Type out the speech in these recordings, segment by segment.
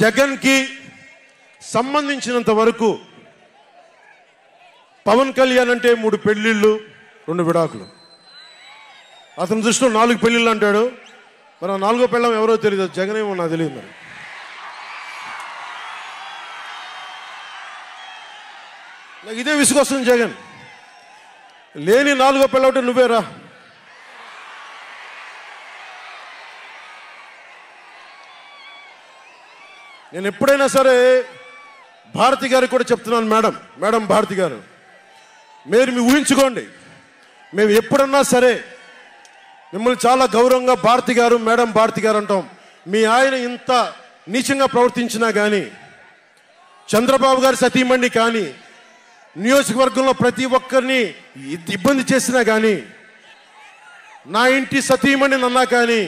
జగన్కి సంబంధించినంత వరకు పవన్ కళ్యాణ్ అంటే 3 పెళ్ళిళ్ళు 2 విడాకులు. అతని దృష్టిలో 4 పెళ్ళిళ్ళు అంటాడు. మరి ఆ 4వ పెళ్ళం ఎవరో తెలియదు. జగన్ ఏమో నాకు తెలియదు. మరి నాకు ఇదే విసుగొస్తుంది. జగన్ లేని 4వ పెళ్ళం అంటే నువ్వేరా. నేను ఎప్పుడైనా సరే భారతి గారికి కూడా చెప్తున్నాను, మేడం భారతి గారు, మీరు ఊహించుకోండి, మేము ఎప్పుడన్నా సరే మిమ్మల్ని చాలా గౌరవంగా భారతి గారు, మేడం భారతి గారు అంటాం. మీ ఆయన ఇంత నీచంగా ప్రవర్తించినా కానీ, చంద్రబాబు గారి సతీమణి కానీ, నియోజకవర్గంలో ప్రతి ఒక్కరిని ఇబ్బంది చేసినా కానీ, నా ఇంటి సతీమణి అన్నా కానీ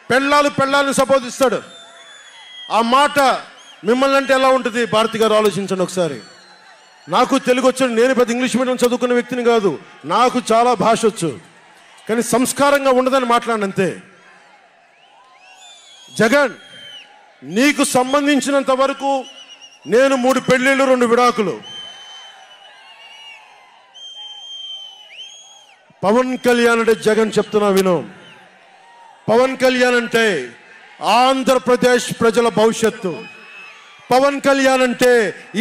పెళ్ళాలను సంబోధిస్తాడు. ఆ మాట మిమ్మల్ని అంటే ఎలా ఉంటుంది భారతి గారు? ఆలోచించండి ఒకసారి. నాకు తెలుగు వచ్చాడు, నేను పెద్ద ఇంగ్లీష్ మీడియం చదువుకున్న వ్యక్తిని కాదు, నాకు చాలా భాష వచ్చు, కానీ సంస్కారంగా ఉండదని మాట్లాడినంతే. జగన్, నీకు సంబంధించినంత వరకు నేను 3 పెళ్ళిళ్ళు 2 విడాకులు. పవన్ కళ్యాణ్ అంటే జగన్ చెప్తున్నా విను. పవన్ కళ్యాణ్ అంటే ఆంధ్రప్రదేశ్ ప్రజల భవిష్యత్తు. పవన్ కళ్యాణ్ అంటే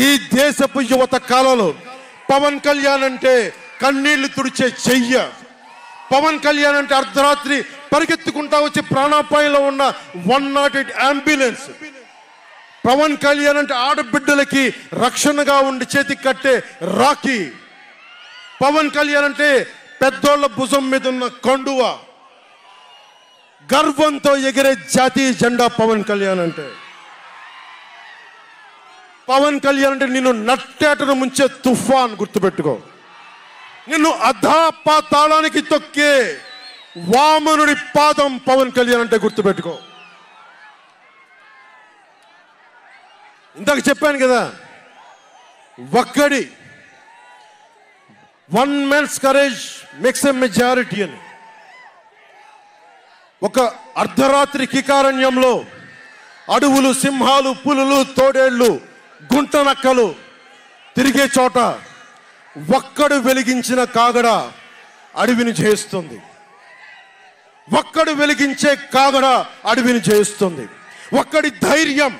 ఈ దేశపు యువత కాలంలో. పవన్ కళ్యాణ్ అంటే కన్నీళ్లు తుడిచే చెయ్య. పవన్ కళ్యాణ్ అంటే అర్ధరాత్రి పరిగెత్తుకుంటా వచ్చి ప్రాణాపాయంలో ఉన్న 108 అంబులెన్స్. పవన్ కళ్యాణ్ అంటే ఆడబిడ్డలకి రక్షణగా ఉండి చేతికి కట్టే రాఖీ. పవన్ కళ్యాణ్ అంటే పెద్దోళ్ల భుజం మీద ఉన్న కండువ, గర్వంతో ఎగిరే జాతీయ జెండా. పవన్ కళ్యాణ్ అంటే పవన్ కళ్యాణ్ అంటే నిన్ను నట్టేటను ముంచే తుఫాన్. గుర్తుపెట్టుకో, నిన్ను అధాపాతాళానికి తొక్కే వామనుడి పాదం పవన్ కళ్యాణ్ అంటే. గుర్తుపెట్టుకో. ఇందాక చెప్పాను కదా, ఒక్కడి one man's courage makes a majority అని. ఒక అర్ధరాత్రి కికారణ్యంలో అడవులు, సింహాలు, పులులు, తోడేళ్లు, గుంటనక్కలు తిరిగే చోట ఒక్కడు వెలిగించిన కాగడ అడవిని జయిస్తుంది. ఒక్కడు వెలిగించే కాగడ అడవిని జయిస్తుంది. ఒక్కడి ధైర్యం